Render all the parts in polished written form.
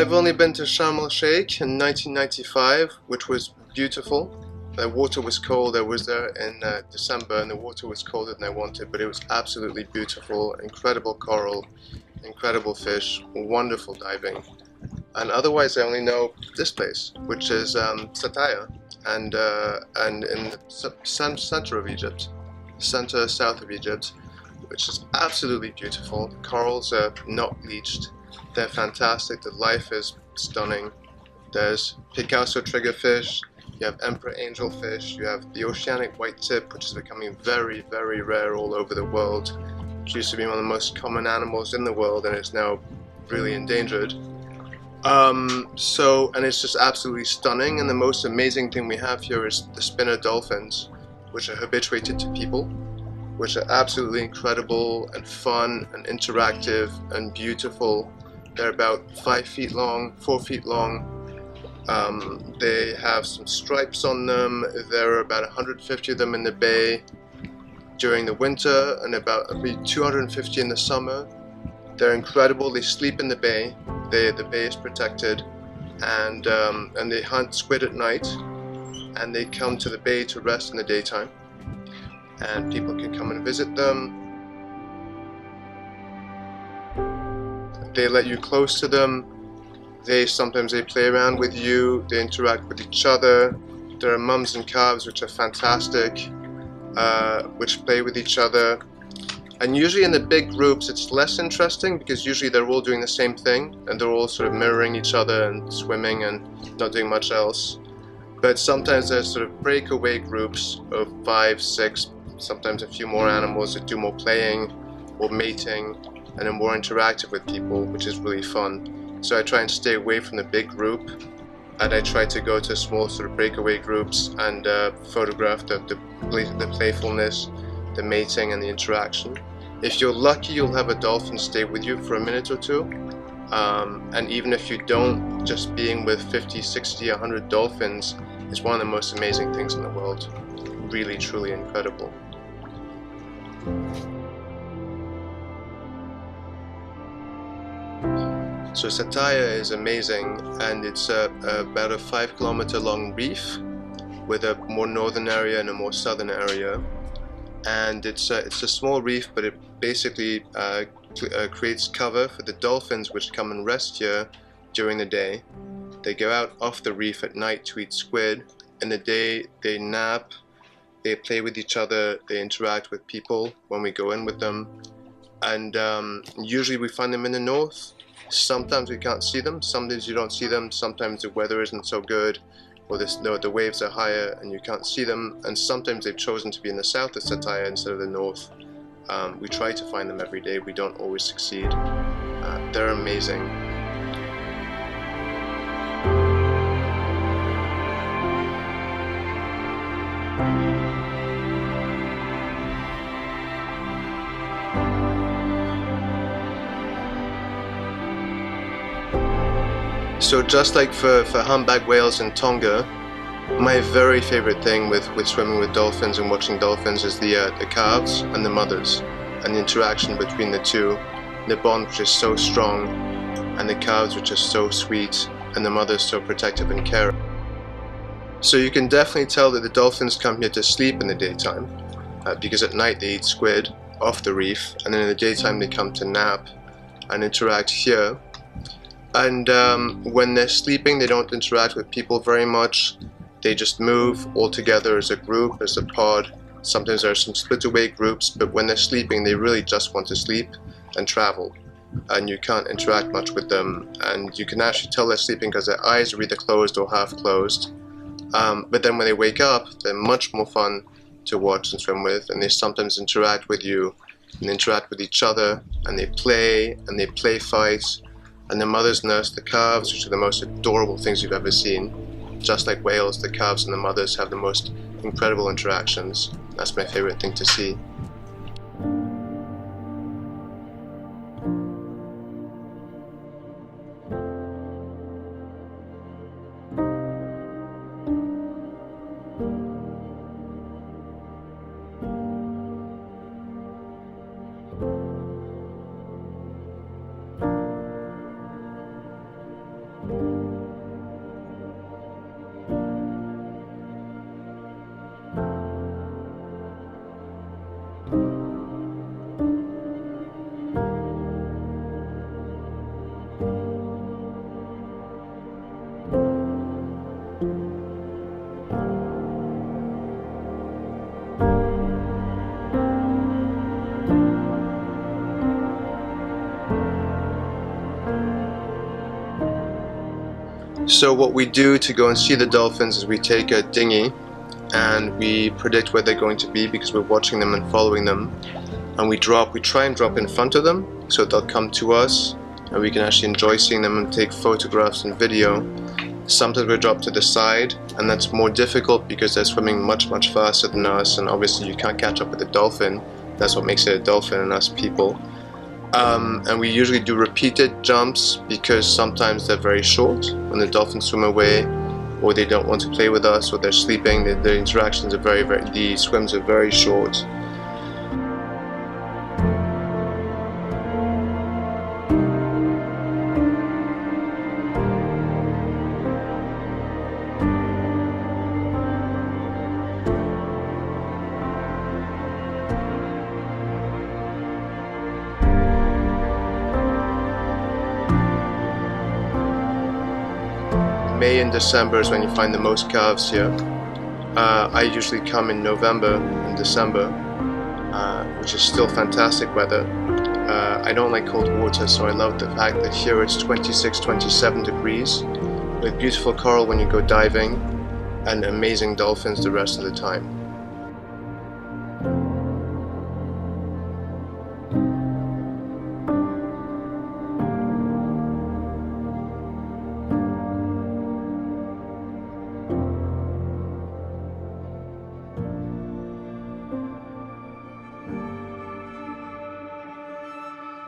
I've only been to Sharm el-Sheikh in 1995, which was beautiful. The water was cold. I was there in December and the water was colder than I wanted, but it was absolutely beautiful. Incredible coral, incredible fish, wonderful diving. And otherwise I only know this place, which is Sattaiah, and in the center of Egypt, center south of Egypt, which is absolutely beautiful. The corals are not bleached. They're fantastic. The life is stunning. There's Picasso triggerfish, you have emperor angelfish, you have the Oceanic Whitetip, which is becoming very, very rare all over the world. It used to be one of the most common animals in the world and is now really endangered. And it's just absolutely stunning, and the most amazing thing we have here is the spinner dolphins, which are habituated to people, which are absolutely incredible and fun and interactive and beautiful. They're about 5 feet long, 4 feet long. They have some stripes on them. There are about 150 of them in the bay during the winter and about 250 in the summer. They're incredible. They sleep in the bay. The bay is protected, and they hunt squid at night, and they come to the bay to rest in the daytime, and people can come and visit them. They let you close to them. Sometimes they play around with you. They interact with each other. There are mums and calves, which are fantastic, which play with each other. And usually in the big groups it's less interesting, because usually they're all doing the same thing and they're all sort of mirroring each other and swimming and not doing much else. But sometimes there's sort of breakaway groups of 5, 6, sometimes a few more animals that do more playing or mating and are more interactive with people, which is really fun. So I try and stay away from the big group, and I try to go to small sort of breakaway groups and photograph the playfulness, the mating and the interaction. If you're lucky, you'll have a dolphin stay with you for a minute or two, and even if you don't, just being with 50, 60, 100 dolphins is one of the most amazing things in the world. Really, truly incredible. So Sattaiah is amazing, and it's about a 5-kilometer long reef with a more northern area and a more southern area. And it's a small reef, but it basically creates cover for the dolphins, which come and rest here during the day. They go out off the reef at night to eat squid. In the day they nap, they play with each other, they interact with people when we go in with them. And usually we find them in the north. Sometimes we can't see them, sometimes you don't see them, sometimes the weather isn't so good, or the waves are higher and you can't see them, and sometimes they've chosen to be in the south of Sattaiah instead of the north. We try to find them every day, we don't always succeed. They're amazing. So just like for humpback whales in Tonga, my very favorite thing with swimming with dolphins and watching dolphins is the calves and the mothers, and the interaction between the two, the bond which is so strong, and the calves which are so sweet, and the mothers so protective and caring. So you can definitely tell that the dolphins come here to sleep in the daytime, because at night they eat squid off the reef, and then in the daytime they come to nap and interact here. And when they're sleeping, they don't interact with people very much. They just move all together as a group, as a pod. Sometimes there are some split away groups, but when they're sleeping, they really just want to sleep and travel. And you can't interact much with them. And you can actually tell they're sleeping because their eyes are either closed or half closed. But then when they wake up, they're much more fun to watch and swim with. And they sometimes interact with you, and they interact with each other, and they play fight. And the mothers nurse the calves, which are the most adorable things you've ever seen. Just like whales, the calves and the mothers have the most incredible interactions. That's my favorite thing to see. So what we do to go and see the dolphins is we take a dinghy and we predict where they're going to be because we're watching them and following them, and we try and drop in front of them so they'll come to us and we can actually enjoy seeing them and take photographs and video. Sometimes we drop to the side, and that's more difficult because they're swimming much faster than us, and obviously you can't catch up with a dolphin. That's what makes it a dolphin and us people. And we usually do repeated jumps because sometimes they're very short when the dolphins swim away, or they don't want to play with us, or they're sleeping. The interactions are the swims are very short. May and December is when you find the most calves here. I usually come in November and December, which is still fantastic weather. I don't like cold water, so I love the fact that here it's 26-27 degrees with beautiful coral when you go diving and amazing dolphins the rest of the time.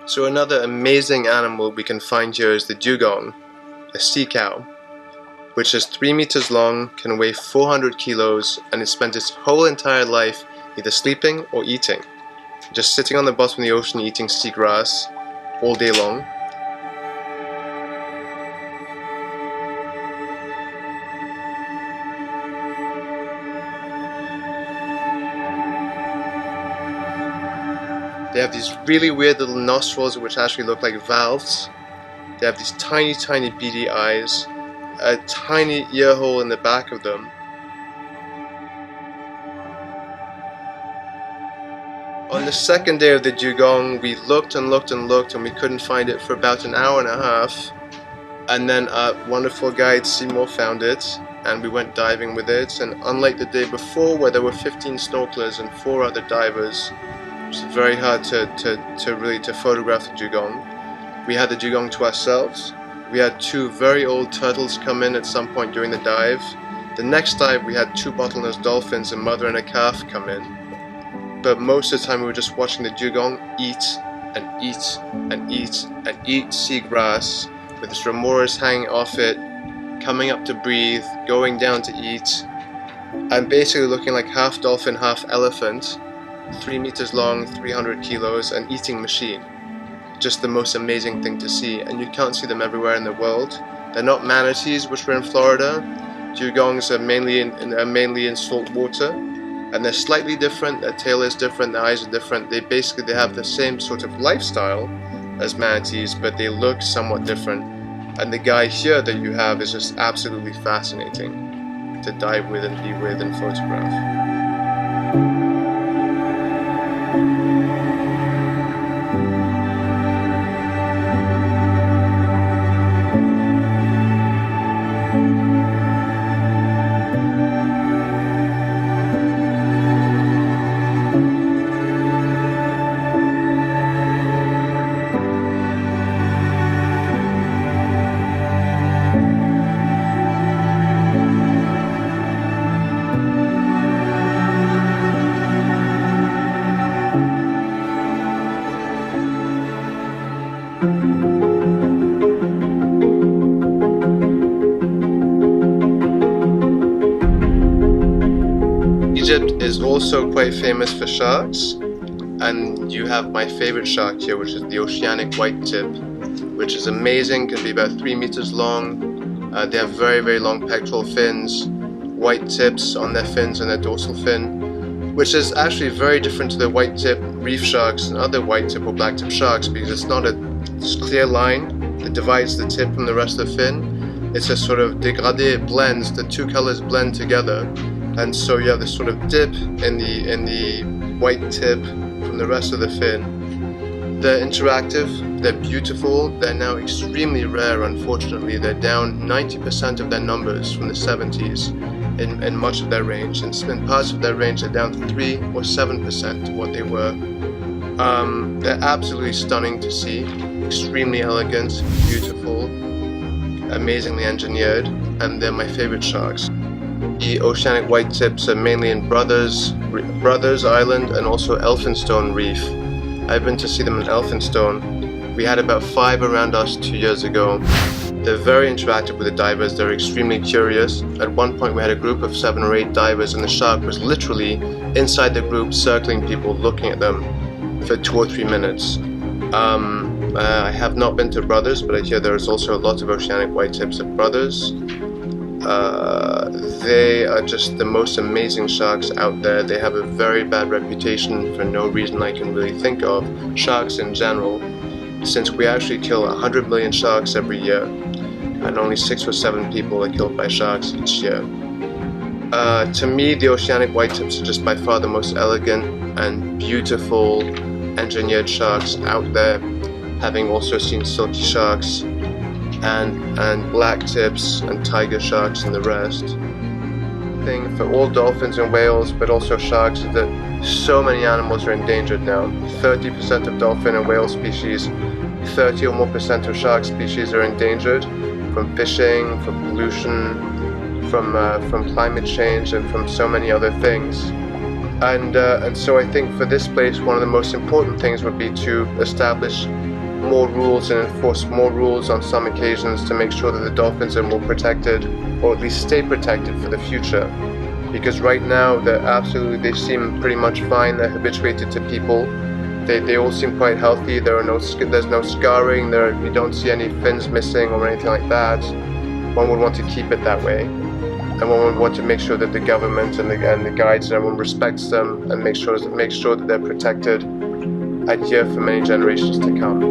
So another amazing animal we can find here is the dugong, a sea cow, which is 3 meters long, can weigh 400 kilos, and it spent its whole entire life either sleeping or eating, just sitting on the bottom of the ocean eating seagrass all day long. They have these really weird little nostrils which actually look like valves. They have these tiny beady eyes, a tiny ear hole in the back of them. On the second day of the dugong, we looked and we couldn't find it for about an hour and a half. And then our wonderful guide Seymour found it, and we went diving with it. And unlike the day before where there were 15 snorkelers and 4 other divers, it's very hard to photograph the dugong. We had the dugong to ourselves. We had 2 very old turtles come in at some point during the dive. The next dive we had 2 bottlenose dolphins, a mother and a calf, come in. But most of the time we were just watching the dugong eat and eat and eat and eat seagrass with its remoras hanging off it, coming up to breathe, going down to eat, and basically looking like half dolphin, half elephant. 3 meters long, 300 kilos, an eating machine. Just the most amazing thing to see, and you can't see them everywhere in the world. They're not manatees, which were in Florida. Dugongs are mainly in salt water, and they're slightly different. Their tail is different, their eyes are different. They have the same sort of lifestyle as manatees, but they look somewhat different. And the guy here that you have is just absolutely fascinating to dive with and be with and photograph. Egypt is also quite famous for sharks, and you have my favorite shark here, which is the Oceanic Whitetip, which is amazing, can be about 3 meters long. They have very long pectoral fins, white tips on their fins and their dorsal fin, which is actually very different to the white tip reef sharks and other white tip or black tip sharks, because it's not a clear line that divides the tip from the rest of the fin. It's a sort of dégradé, it blends, the 2 colors blend together, and so you have this sort of dip in the white tip from the rest of the fin. They're interactive, they're beautiful, they're now extremely rare, unfortunately. They're down 90% of their numbers from the 70s in much of their range, and in parts of their range they're down to 3 or 7% of what they were. They're absolutely stunning to see, extremely elegant, beautiful, amazingly engineered, and they're my favorite sharks. The Oceanic Whitetips are mainly in Brothers Island and also Elphinstone Reef. I've been to see them in Elphinstone. We had about 5 around us 2 years ago. They're very interactive with the divers, they're extremely curious. At one point we had a group of 7 or 8 divers and the shark was literally inside the group circling people, looking at them for 2 or 3 minutes. I have not been to Brothers, but I hear there's also a lot of Oceanic Whitetips at Brothers. They are just the most amazing sharks out there. They have a very bad reputation for no reason I can really think of, sharks in general, since we actually kill 100 million sharks every year, and only 6 or 7 people are killed by sharks each year. To me, the Oceanic Whitetips are just by far the most elegant and beautiful engineered sharks out there, having also seen silky sharks and black tips and tiger sharks and the rest. The thing for all dolphins and whales, but also sharks, is that so many animals are endangered now. 30% of dolphin and whale species, 30 or more % of shark species are endangered from fishing, from pollution, from climate change, and from so many other things. And so I think for this place, one of the most important things would be to establish more rules and enforce more rules on some occasions to make sure that the dolphins are more protected, or at least stay protected for the future. Because right now they seem pretty much fine. They're habituated to people. They all seem quite healthy. There's no scarring. You don't see any fins missing or anything like that. One would want to keep it that way, and one would want to make sure that the government and the guides and everyone respects them and make sure that they're protected and here for many generations to come.